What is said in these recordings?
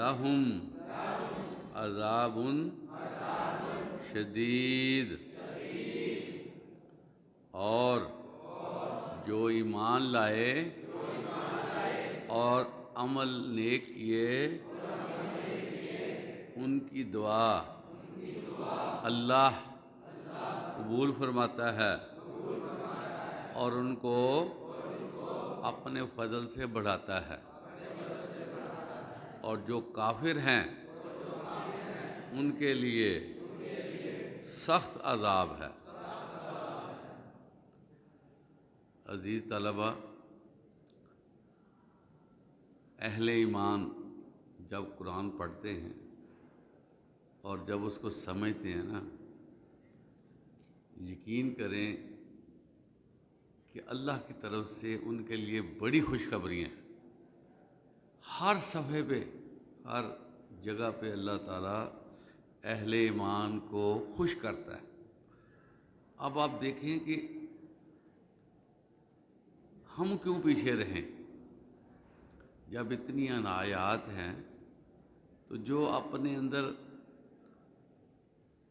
لہم عذاب شدید، اور جو ایمان لائے اور عمل نیک کیے ان کی دعا اللہ قبول فرماتا ہے اور ان کو اپنے فضل سے بڑھاتا ہے، اور جو کافر ہیں ان کے لیے سخت عذاب ہے۔ عزیز طلبہ، اہل ایمان جب قرآن پڑھتے ہیں اور جب اس کو سمجھتے ہیں نا، یقین کریں کہ اللہ کی طرف سے ان کے لیے بڑی خوشخبریاں ہیں۔ ہر صفحے پہ، ہر جگہ پہ اللہ تعالیٰ اہل ایمان کو خوش کرتا ہے۔ اب آپ دیکھیں کہ ہم کیوں پیچھے رہیں؟ جب اتنی عنایات ہیں تو جو اپنے اندر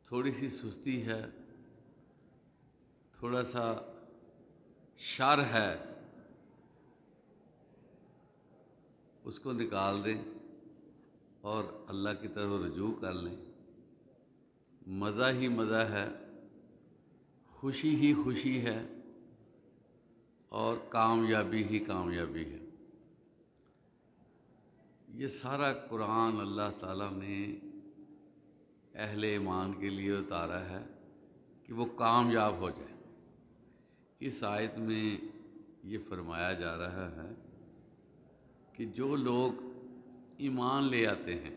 تھوڑی سی سستی ہے، تھوڑا سا شر ہے، اس کو نکال دیں اور اللہ کی طرف رجوع کر لیں۔ مزہ ہی مزہ ہے، خوشی ہی خوشی ہے، اور کامیابی ہی کامیابی ہے۔ یہ سارا قرآن اللہ تعالیٰ نے اہل ایمان کے لیے اتارا ہے کہ وہ کامیاب ہو جائے۔ اس آیت میں یہ فرمایا جا رہا ہے کہ جو لوگ ایمان لے آتے ہیں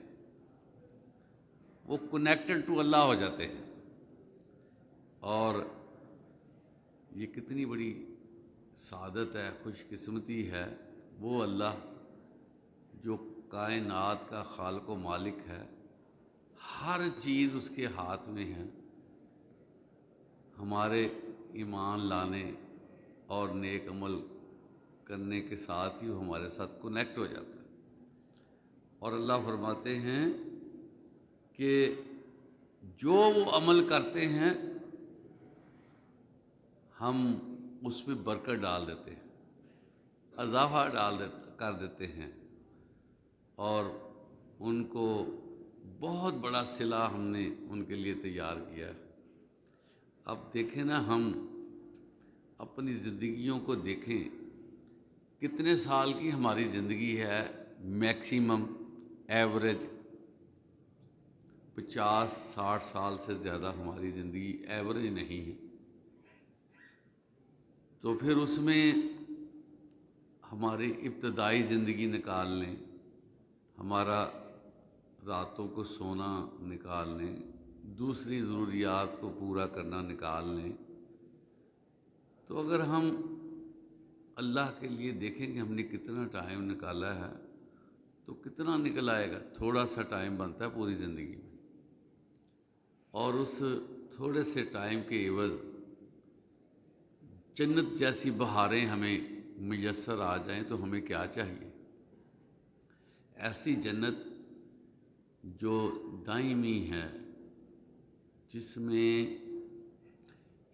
وہ کنیکٹڈ ٹو اللہ ہو جاتے ہیں، اور یہ کتنی بڑی سعادت ہے، خوش قسمتی ہے۔ وہ اللہ جو کائنات کا خالق و مالک ہے، ہر چیز اس کے ہاتھ میں ہے، ہمارے ایمان لانے اور نیک عمل کرنے کے ساتھ ہی وہ ہمارے ساتھ کنیکٹ ہو جاتا ہے۔ اور اللہ فرماتے ہیں کہ جو وہ عمل کرتے ہیں ہم اس میں برکت ڈال دیتے ہیں، اضافہ کر دیتے ہیں، اور ان کو بہت بڑا صلہ ہم نے ان کے لیے تیار کیا ہے۔ اب دیکھیں نا، ہم اپنی زندگیوں کو دیکھیں، کتنے سال کی ہماری زندگی ہے؟ میکسیمم ایوریج 50-60 سال سے زیادہ ہماری زندگی ایوریج نہیں ہے۔ تو پھر اس میں ہماری ابتدائی زندگی نکال لیں، ہمارا راتوں کو سونا نکال لیں، دوسری ضروریات کو پورا کرنا نکال لیں، تو اگر ہم اللہ کے لیے دیکھیں کہ ہم نے کتنا ٹائم نکالا ہے تو کتنا نکل آئے گا؟ تھوڑا سا ٹائم بنتا ہے پوری زندگی میں، اور اس تھوڑے سے ٹائم کے عوض جنت جیسی بہاریں ہمیں میسر آ جائیں تو ہمیں کیا چاہیے؟ ایسی جنت جو دائمی ہے، جس میں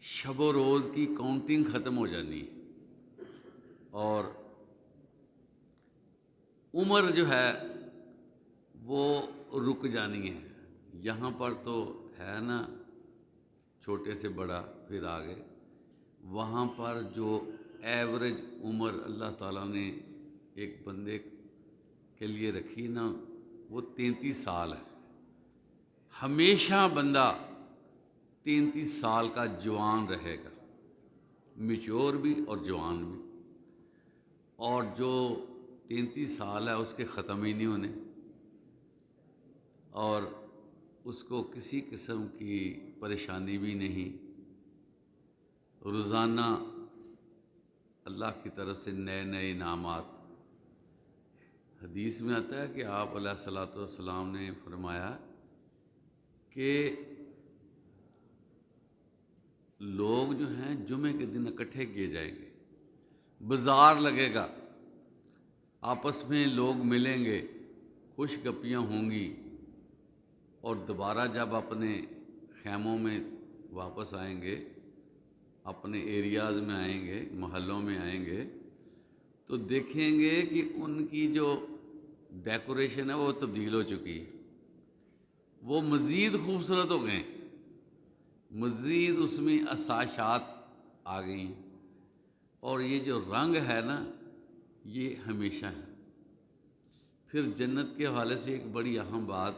شب و روز کی کاؤنٹنگ ختم ہو جانی ہے، اور عمر جو ہے وہ رک جانی ہے۔ یہاں پر تو ہے نا چھوٹے سے بڑا پھر آگے، وہاں پر جو ایوریج عمر اللہ تعالیٰ نے ایک بندے کے لیے رکھی نا، وہ 33 سال ہے۔ ہمیشہ بندہ 33 سال کا جوان رہے گا، میچور بھی اور جوان بھی، اور جو 33 سال ہے اس کے ختم ہی نہیں ہونے، اور اس کو کسی قسم کی پریشانی بھی نہیں۔ روزانہ اللہ کی طرف سے نئے نئے انعامات۔ حدیث میں آتا ہے کہ آپ علیہ الصلوۃ والسلام نے فرمایا کہ لوگ جو ہیں جمعے کے دن اکٹھے کیے جائیں گے، بازار لگے گا، آپس میں لوگ ملیں گے، خوش گپیاں ہوں گی، اور دوبارہ جب اپنے خیموں میں واپس آئیں گے، اپنے ایریاز میں آئیں گے، محلوں میں آئیں گے، تو دیکھیں گے کہ ان کی جو ڈیکوریشن ہے وہ تبدیل ہو چکی ہے، وہ مزید خوبصورت ہو گئے، مزید اس میں آسائشات آ گئی ہیں، اور یہ جو رنگ ہے نا یہ ہمیشہ ہے۔ پھر جنت کے حوالے سے ایک بڑی اہم بات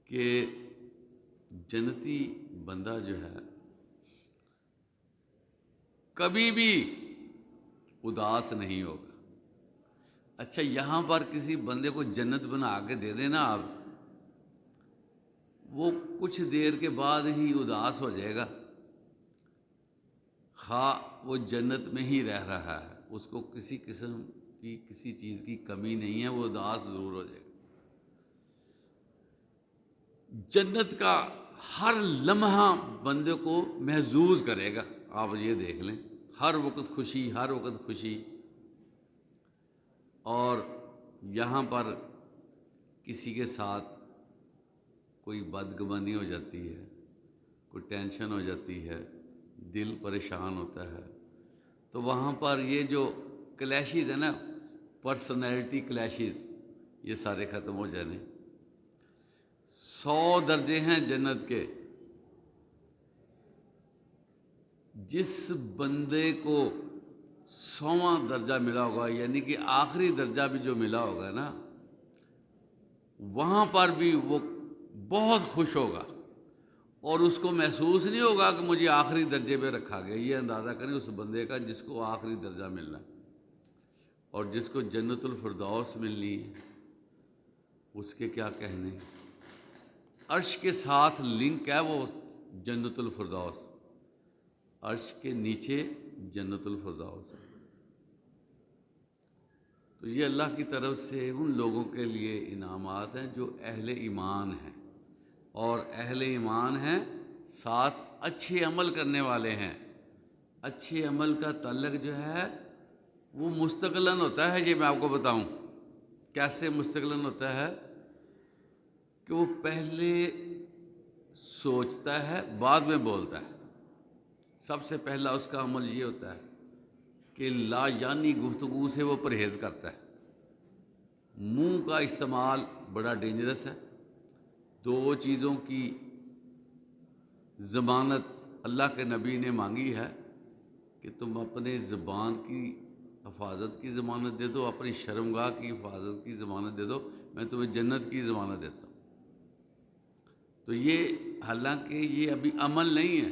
کہ جنتی بندہ جو ہے کبھی بھی اداس نہیں ہوگا۔ اچھا، یہاں پر کسی بندے کو جنت بنا کے دے دینا آپ، وہ کچھ دیر کے بعد ہی اداس ہو جائے گا، خواہ وہ جنت میں ہی رہ رہا ہے، اس کو کسی قسم کی کسی چیز کی کمی نہیں ہے، وہ اداس ضرور ہو جائے گا۔ جنت کا ہر لمحہ بندے کو محظوظ کرے گا، آپ یہ دیکھ لیں، ہر وقت خوشی، ہر وقت خوشی۔ اور یہاں پر کسی کے ساتھ کوئی بدگمانی ہو جاتی ہے، کوئی ٹینشن ہو جاتی ہے، دل پریشان ہوتا ہے، تو وہاں پر یہ جو کلیشز ہیں نا، پرسنالٹی کلیشز، یہ سارے ختم ہو جانے۔ 100 درجے ہیں جنت کے، جس بندے کو 100واں درجہ ملا ہوگا، یعنی کہ آخری درجہ بھی جو ملا ہوگا نا، وہاں پر بھی وہ بہت خوش ہوگا، اور اس کو محسوس نہیں ہوگا کہ مجھے آخری درجے پہ رکھا گیا۔ یہ اندازہ کریں اس بندے کا جس کو آخری درجہ ملنا ہے، اور جس کو جنت الفردوس ملنی ہے، اس کے کیا کہنے۔ عرش کے ساتھ لنک ہے وہ جنت الفردوس، عرش کے نیچے جنت الفردوس ہے۔ تو یہ اللہ کی طرف سے ان لوگوں کے لیے انعامات ہیں جو اہل ایمان ہیں، اور اہل ایمان ہیں ساتھ اچھے عمل کرنے والے ہیں۔ اچھے عمل کا تعلق جو ہے وہ مستقلاً ہوتا ہے، یہ میں آپ کو بتاؤں کیسے مستقلاً ہوتا ہے، کہ وہ پہلے سوچتا ہے بعد میں بولتا ہے۔ سب سے پہلا اس کا عمل یہ ہوتا ہے کہ لا یعنی گفتگو سے وہ پرہیز کرتا ہے۔ منہ کا استعمال بڑا ڈینجرس ہے۔ 2 چیزوں کی ضمانت اللہ کے نبی نے مانگی ہے کہ تم اپنے زبان کی حفاظت کی ضمانت دے دو، اپنی شرمگاہ کی حفاظت کی ضمانت دے دو، میں تمہیں جنت کی ضمانت دیتا ہوں۔ تو یہ حالانکہ یہ ابھی عمل نہیں ہے،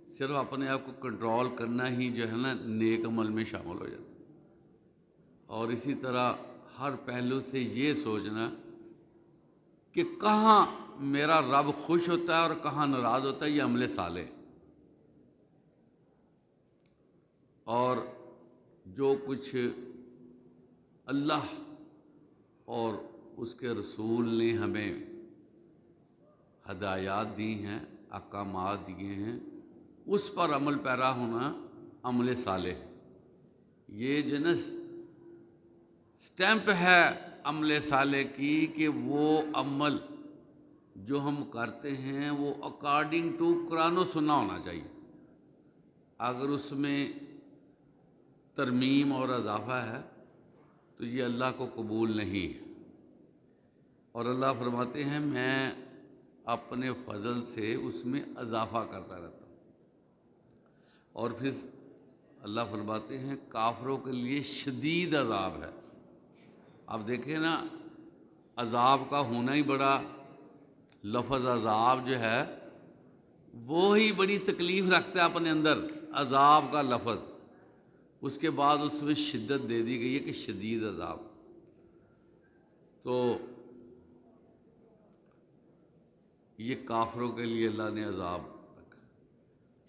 صرف اپنے آپ کو کنٹرول کرنا ہی جو ہے نا نیک عمل میں شامل ہو جاتا ہے۔ اور اسی طرح ہر پہلو سے یہ سوچنا کہ کہاں میرا رب خوش ہوتا ہے اور کہاں ناراض ہوتا ہے، یہ عمل صالح۔ اور جو کچھ اللہ اور اس کے رسول نے ہمیں ہدایات دی ہیں، احکامات دیے ہیں، اس پر عمل پیرا ہونا عمل صالح۔ یہ جو نا سٹیمپ ہے عمل صالح کی، کہ وہ عمل جو ہم کرتے ہیں وہ اکارڈنگ ٹو قرآن و سنہ ہونا چاہیے۔ اگر اس میں ترمیم اور اضافہ ہے تو یہ اللہ کو قبول نہیں ہے۔ اور اللہ فرماتے ہیں میں اپنے فضل سے اس میں اضافہ کرتا رہتا ہوں۔ اور پھر اللہ فرماتے ہیں کافروں کے لیے شدید عذاب ہے۔ اب دیکھیں نا، عذاب کا ہونا ہی بڑا، لفظ عذاب جو ہے وہی بڑی تکلیف رکھتا ہے اپنے اندر، عذاب کا لفظ، اس کے بعد اس میں شدت دے دی گئی ہے کہ شدید عذاب۔ تو یہ کافروں کے لیے اللہ نے عذاب رکھا۔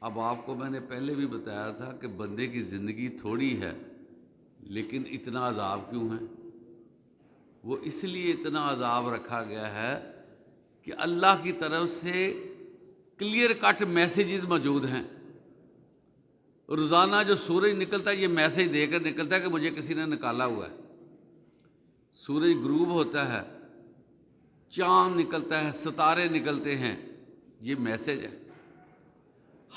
اب آپ کو میں نے پہلے بھی بتایا تھا کہ بندے کی زندگی تھوڑی ہے، لیکن اتنا عذاب کیوں ہے؟ وہ اس لیے اتنا عذاب رکھا گیا ہے کہ اللہ کی طرف سے کلیئر کٹ میسیجز موجود ہیں۔ روزانہ جو سورج نکلتا ہے یہ میسیج دے کر نکلتا ہے کہ مجھے کسی نے نکالا ہوا ہے۔ سورج غروب ہوتا ہے، چاند نکلتا ہے، ستارے نکلتے ہیں، یہ میسج ہے۔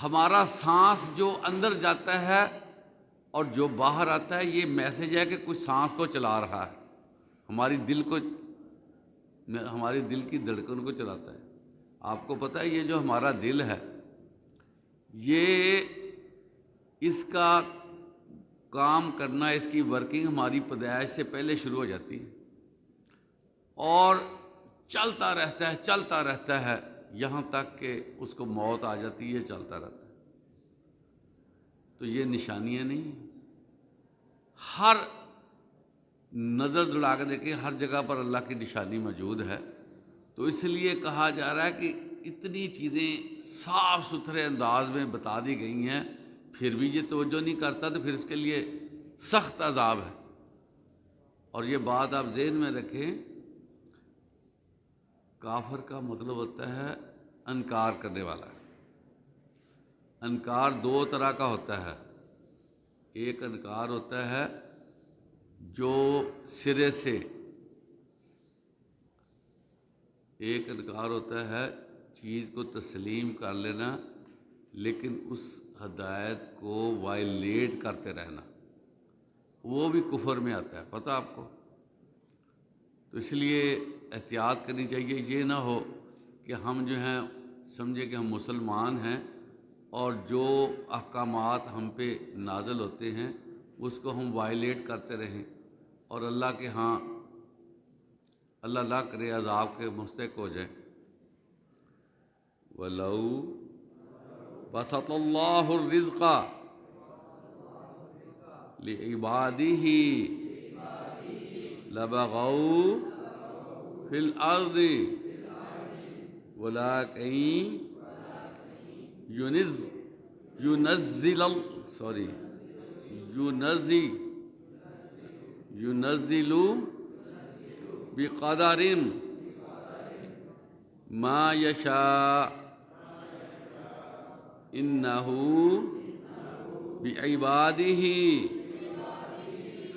ہمارا سانس جو اندر جاتا ہے اور جو باہر آتا ہے، یہ میسج ہے کہ کچھ سانس کو چلا رہا ہے، ہماری دل کی دھڑکن کو چلاتا ہے۔ آپ کو پتہ ہے یہ جو ہمارا دل ہے، یہ اس کا کام کرنا، اس کی ورکنگ ہماری پیدائش سے پہلے شروع ہو جاتی ہے اور چلتا رہتا ہے یہاں تک کہ اس کو موت آ جاتی ہے، چلتا رہتا ہے۔ تو یہ نشانیاں نہیں ہیں، ہر نظر دوڑا کے دیکھیں، ہر جگہ پر اللہ کی نشانی موجود ہے۔ تو اس لیے کہا جا رہا ہے کہ اتنی چیزیں صاف ستھرے انداز میں بتا دی گئی ہیں، پھر بھی یہ توجہ نہیں کرتا، تو پھر اس کے لیے سخت عذاب ہے۔ اور یہ بات آپ ذہن میں رکھیں، کافر کا مطلب ہوتا ہے انکار کرنے والا۔ انکار دو طرح کا ہوتا ہے، ایک انکار ہوتا ہے جو سرے سے، ایک انکار ہوتا ہے چیز کو تسلیم کر لینا لیکن اس ہدایت کو وائلیٹ کرتے رہنا، وہ بھی کفر میں آتا ہے، پتہ آپ کو۔ تو اس لیے احتیاط کرنی چاہیے، یہ نہ ہو کہ ہم جو ہیں سمجھے کہ ہم مسلمان ہیں اور جو احکامات ہم پہ نازل ہوتے ہیں اس کو ہم وائلیٹ کرتے رہیں اور اللہ کے ہاں اللہ نہ کرے عذاب کے مستحق ہو جائیں۔ وَلَوْ بَسَطَ اللَّهُ الرِّزْقَ لِعِبَادِهِ لَبَغَوْا فِي الْأَرْضِ وَلَكِن يُنَزِّلُ بِقَدَرٍ مَا يَشَاءُ إِنَّهُ بِعِبَادِهِ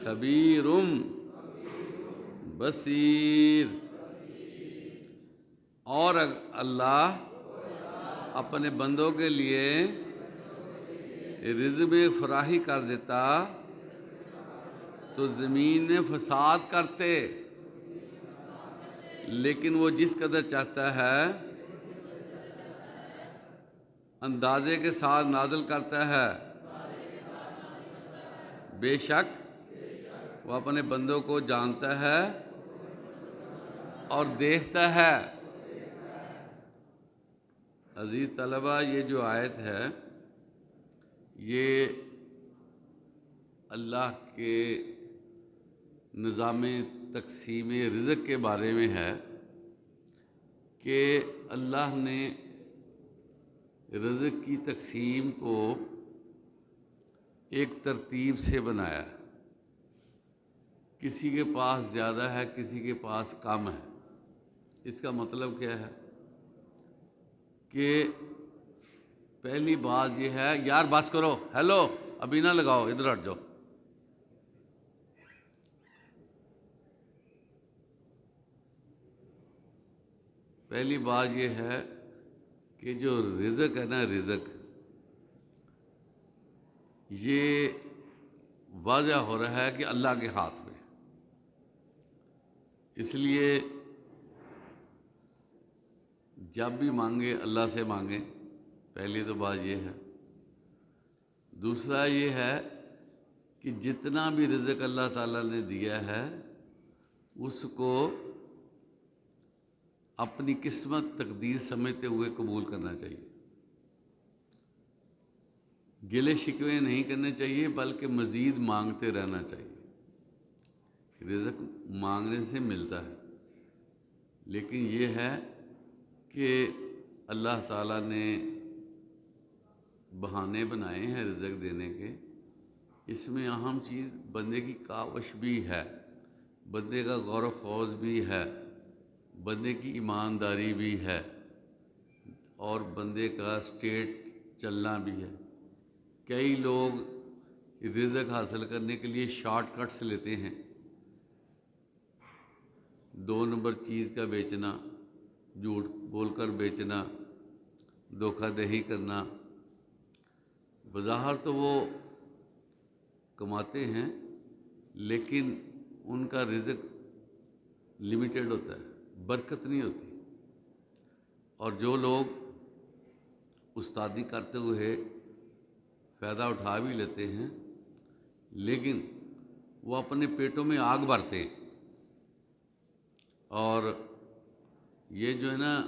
خَبِيرٌ بصیر۔ اور اللہ اپنے بندوں کے لیے رزق میں فراخی کر دیتا تو زمین میں فساد کرتے، لیکن وہ جس قدر چاہتا ہے اندازے کے ساتھ نازل کرتا ہے۔ بے شک وہ اپنے بندوں کو جانتا ہے اور دیکھتا ہے۔ عزیز طلبہ، یہ جو آیت ہے یہ اللہ کے نظام تقسیم رزق کے بارے میں ہے کہ اللہ نے رزق کی تقسیم کو ایک ترتیب سے بنایا، کسی کے پاس زیادہ ہے، کسی کے پاس کم ہے۔ اس کا مطلب کیا ہے کہ پہلی بات یہ ہے، یار بس کرو، ہیلو ابھی نہ لگاؤ، ادھر ہٹ جاؤ۔ پہلی بات یہ ہے کہ جو رزق ہے نا، رزق یہ واضح ہو رہا ہے کہ اللہ کے ہاتھ میں۔ اس لیے جب بھی مانگے اللہ سے مانگیں، پہلی تو بات یہ ہے۔ دوسرا یہ ہے کہ جتنا بھی رزق اللہ تعالیٰ نے دیا ہے اس کو اپنی قسمت تقدیر سمجھتے ہوئے قبول کرنا چاہیے، گلے شکوے نہیں کرنے چاہیے بلکہ مزید مانگتے رہنا چاہیے۔ رزق مانگنے سے ملتا ہے، لیکن یہ ہے کہ اللہ تعالیٰ نے بہانے بنائے ہیں رزق دینے کے۔ اس میں اہم چیز بندے کی کاوش بھی ہے، بندے کا غور و خوض بھی ہے، بندے کی ایمانداری بھی ہے اور بندے کا اسٹیٹ چلنا بھی ہے۔ کئی لوگ رزق حاصل کرنے کے لیے شارٹ کٹس لیتے ہیں، دو نمبر چیز کا بیچنا، جھوٹ بول کر بیچنا، دھوکہ دہی کرنا، بظاہر تو وہ کماتے ہیں لیکن ان کا رزق لمیٹڈ ہوتا ہے، برکت نہیں ہوتی۔ اور جو لوگ استادی کرتے ہوئے فائدہ اٹھا بھی لیتے ہیں لیکن وہ اپنے پیٹوں میں آگ بھرتے ہیں۔ اور یہ جو ہے نا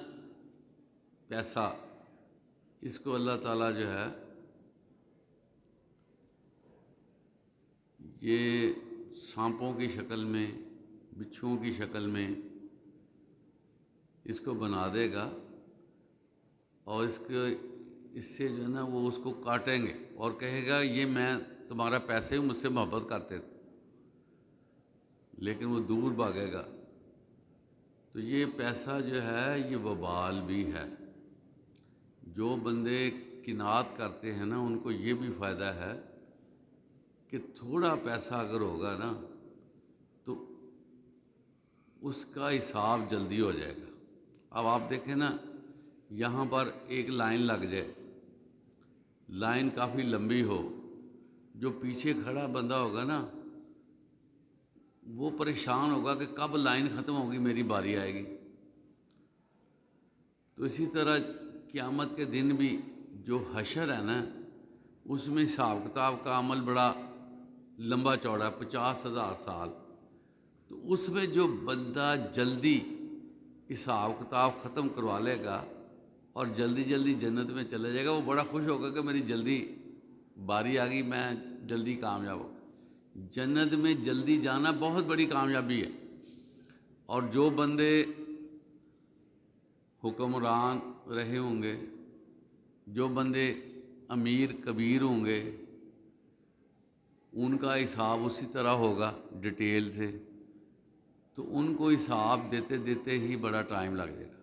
پیسہ، اس کو اللہ تعالیٰ جو ہے یہ سانپوں کی شکل میں، بچھوؤں کی شکل میں اس کو بنا دے گا، اور اس سے جو ہے نا وہ اس کو کاٹیں گے اور کہے گا یہ میں تمہارا پیسے مجھ سے محبت کرتے تھے، لیکن وہ دور بھاگے گا۔ تو یہ پیسہ جو ہے یہ وبال بھی ہے۔ جو بندے قناعت کرتے ہیں نا ان کو یہ بھی فائدہ ہے کہ تھوڑا پیسہ اگر ہوگا نا تو اس کا حساب جلدی ہو جائے گا۔ اب آپ دیکھیں نا، یہاں پر ایک لائن لگ جائے، لائن کافی لمبی ہو، جو پیچھے کھڑا بندہ ہوگا نا وہ پریشان ہوگا کہ کب لائن ختم ہوگی، میری باری آئے گی۔ تو اسی طرح قیامت کے دن بھی جو حشر ہے نا اس میں حساب کتاب کا عمل بڑا لمبا چوڑا ہے، 50,000 سال۔ تو اس میں جو بندہ جلدی حساب کتاب ختم کروا لے گا اور جلدی جلدی جنت میں چلے جائے گا، وہ بڑا خوش ہوگا کہ میری جلدی باری آ گئی، میں جلدی کامیاب ہو۔ جنت میں جلدی جانا بہت بڑی کامیابی ہے۔ اور جو بندے حکمران رہے ہوں گے، جو بندے امیر کبیر ہوں گے، ان کا حساب اسی طرح ہوگا ڈیٹیل سے، تو ان کو حساب دیتے دیتے ہی بڑا ٹائم لگ جائے گا۔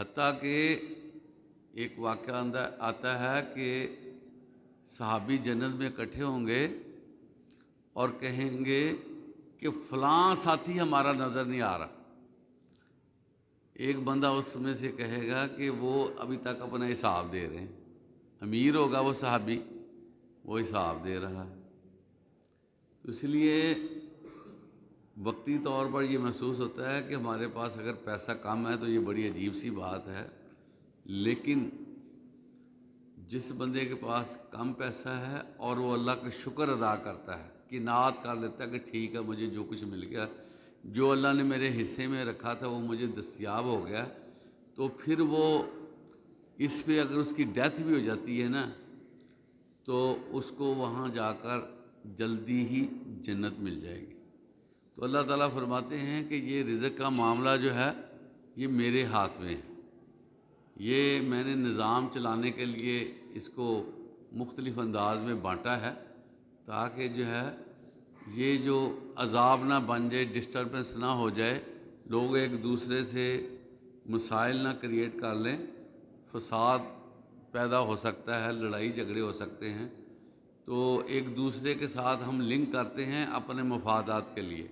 حتیٰ کہ ایک واقعہ آتا ہے کہ صحابی جنت میں اکٹھے ہوں گے اور کہیں گے کہ فلاں ساتھی ہمارا نظر نہیں آ رہا۔ ایک بندہ اس میں سے کہے گا کہ وہ ابھی تک اپنا حساب دے رہے ہیں، امیر ہوگا وہ صحابی، وہ حساب دے رہا ہے۔ تو اس لیے وقتی طور پر یہ محسوس ہوتا ہے کہ ہمارے پاس اگر پیسہ کم ہے تو یہ بڑی عجیب سی بات ہے، لیکن جس بندے کے پاس کم پیسہ ہے اور وہ اللہ کا شکر ادا کرتا ہے، قناعت کر لیتا ہے کہ ٹھیک ہے مجھے جو کچھ مل گیا، جو اللہ نے میرے حصے میں رکھا تھا وہ مجھے دستیاب ہو گیا، تو پھر وہ اس پہ اگر اس کی ڈیتھ بھی ہو جاتی ہے نا تو اس کو وہاں جا کر جلدی ہی جنت مل جائے گی۔ تو اللہ تعالیٰ فرماتے ہیں کہ یہ رزق کا معاملہ جو ہے یہ میرے ہاتھ میں ہے، یہ میں نے نظام چلانے کے لیے اس کو مختلف انداز میں بانٹا ہے تاکہ جو ہے یہ جو عذاب نہ بن جائے، ڈسٹربنس نہ ہو جائے، لوگ ایک دوسرے سے مسائل نہ کریٹ کر لیں، فساد پیدا ہو سکتا ہے، لڑائی جھگڑے ہو سکتے ہیں۔ تو ایک دوسرے کے ساتھ ہم لنک کرتے ہیں اپنے مفادات کے لیے،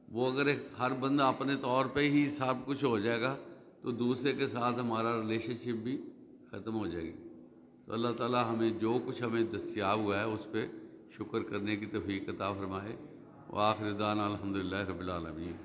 وہ اگر ہر بندہ اپنے طور پہ ہی سب کچھ ہو جائے گا تو دوسرے کے ساتھ ہمارا ریلیشن شپ بھی ختم ہو جائے گی۔ تو اللہ تعالیٰ ہمیں جو کچھ ہمیں دستیاب ہوا ہے اس پہ شکر کرنے کی توفیق عطا فرمائے۔ وآخر دعوانا الحمدللہ رب العالمین۔